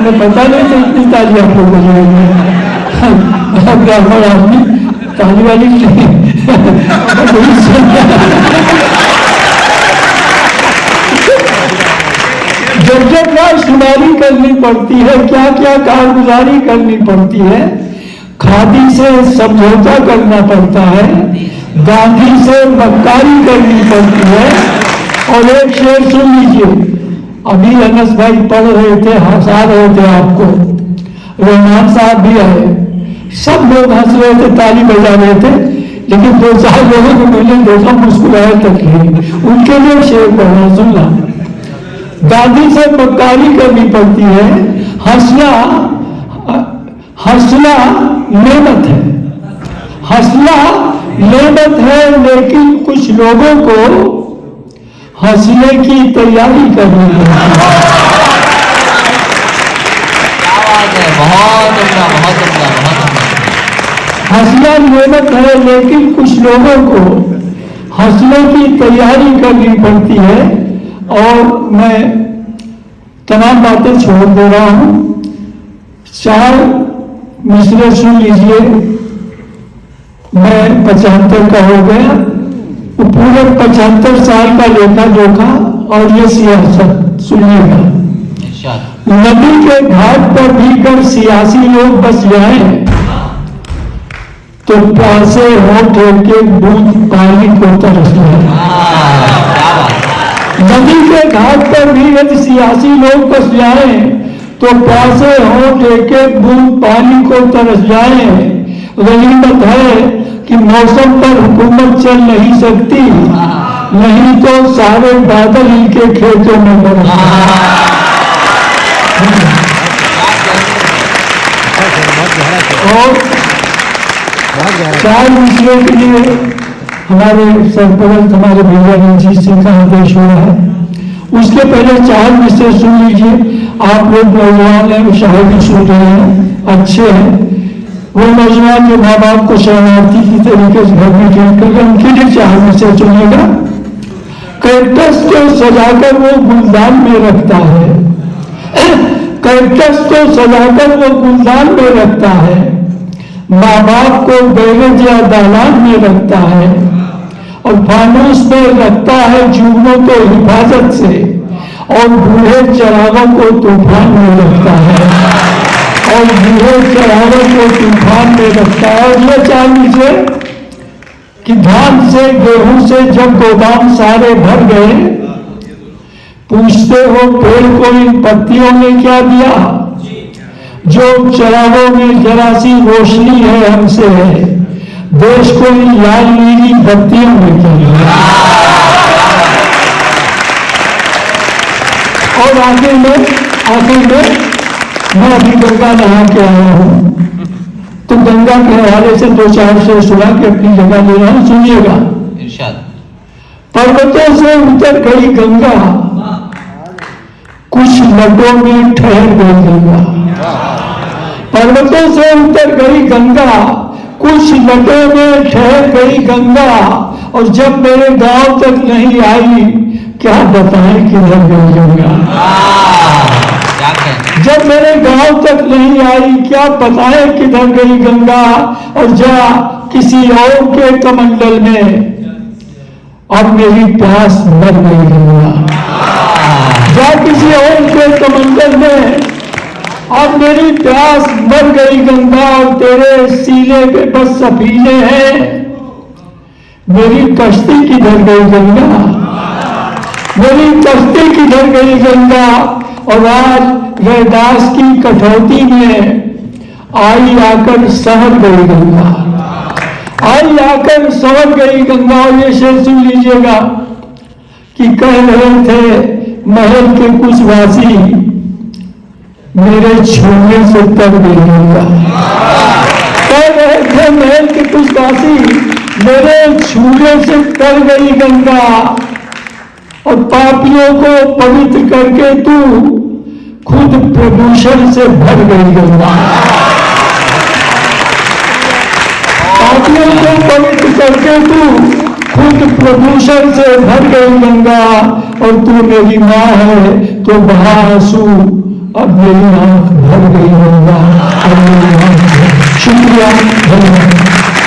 हमें पता नहीं था इतनी ताली आप लोग बजाएंगे। ब्राह्मण आदमी ताली वाली नहीं जब जब राजकुमारी करनी पड़ती है, क्या क्या कारगुजारी करनी पड़ती है, खादी से समझौता करना पड़ता है, गांधी से मक्कारी करनी पड़ती है। और एक शेर सुन लीजिए, अभी अनस भाई पढ़ रहे थे, हंसा रहे थे आपको, रहमान साहब भी आए, सब लोग हंस रहे थे, ताली बजा रहे थे, लेकिन 2-4 लोगों को मैंने देखा मुस्कुराए तक नहीं। उनके लिए शेर पढ़ना सुनना। गांधी से मक्कारी करनी पड़ती है, हंसना नेमत है, हंसना नेमत है, लेकिन कुछ लोगों को हंसने की तैयारी करनी पड़ती है। हंसना नेमत है, लेकिन कुछ लोगों को हंसने की तैयारी करनी पड़ती है। और मैं तमाम बातें छोड़ दे रहा हूं, 4 मिसरे सुन लीजिए। मैं 75 का हो गया, वो पूरे 75 साल का लेखा जोखा और ये सियासत सुनिएगा। नदी के घाट पर भी कर सियासी लोग बस जाए तो प्यासे होठ के बूंद पानी को तरस जाए। नदी के घाट पर भी यदि सियासी लोग बस जाए तो प्यासे होठ के बूंद पानी को तरस जाए। गनीमत है कि मौसम पर हुकूमत चल नहीं सकती, नहीं तो सारे बादल इनके खेतों में बरस। और 4 मिसरों के लिए हमारे सरपरस्त हमारे भैया रणजीत सिंह का आदेश हुआ है। उसके पहले 4 मिसरे सुन लीजिए। आप लोग नौजवान हैं, शायद सुन रहे हैं, अच्छे हैं। वो नौजवान जो माँ बाप को शरणार्थी की तरीके से घर में ट्रीट करके उनके लिए 4 मिसरे सुनिएगा। कैक्टस को सजाकर वो गुलदान में रखता है, कैक्टस को सजाकर वो गुलदान में रखता है, माँ बाप को बैरज या दालान में रखता है, और फानूस में रखता है जुगनों को हिफाजत से, और बूढ़े चरागों को तूफान में रखता है, और बूढ़े चरागों को तूफान में रखता है। और ये 4 मिसरे कि धान से गेहूं से जब गोदाम सारे भर गए, पूछते हो पेड़ को इन पत्तियों ने क्या दिया, जो चरागों में जरा सी रोशनी है हमसे है, देश को इन लाल नीली बत्तियों में क्या दिया। और आगे में मैं अभी गंगा नहा के आया हूं, तो गंगा के हवाले से 2-4 से सुना के अपनी जगह ले रहा हूं, सुनिएगा। पर्वतों से उतर गई गंगा, कुछ लटों में ठहर गई गंगा। पर्वतों से उतर गई गंगा, कुछ लटों में ठहर गई गंगा, और जब मेरे गांव तक नहीं आई, क्या बताएं किधर गई गंगा। जब मेरे गांव तक नहीं आई, क्या बताएं किधर गई गंगा। और जा किसी और के कमंडल में, अब मेरी प्यास मर गई गंगा। जा किसी और के कमंडल में, अब मेरी प्यास मर गई गंगा। और तेरे सीने पे बस सफीने हैं, मेरी कश्ती किधर गई गंगा, मेरी कश्ती किधर गई गंगा। और आज रैदास की कटौती में आई आकर संवर गई गंगा, आई आकर संवर गई गंगा। और ये शेर सुन लीजिएगा कि कह रहे थे महल के कुछ वासी, मेरे छूने से तर गई गंगा। कह रहे थे महल के कुछ वासी, मेरे छूने से तर गई गंगा। और पापियों को पवित्र करके तू खुद प्रदूषण से भर गई गंगा। पापियों को पवित्र करके तू खुद प्रदूषण से भर गई गंगा। और तू मेरी माँ है तो बहा आंसू अब मेरी आंख भर गई होगा, अब मेरी आंख शुक्रिया, धन्यवाद।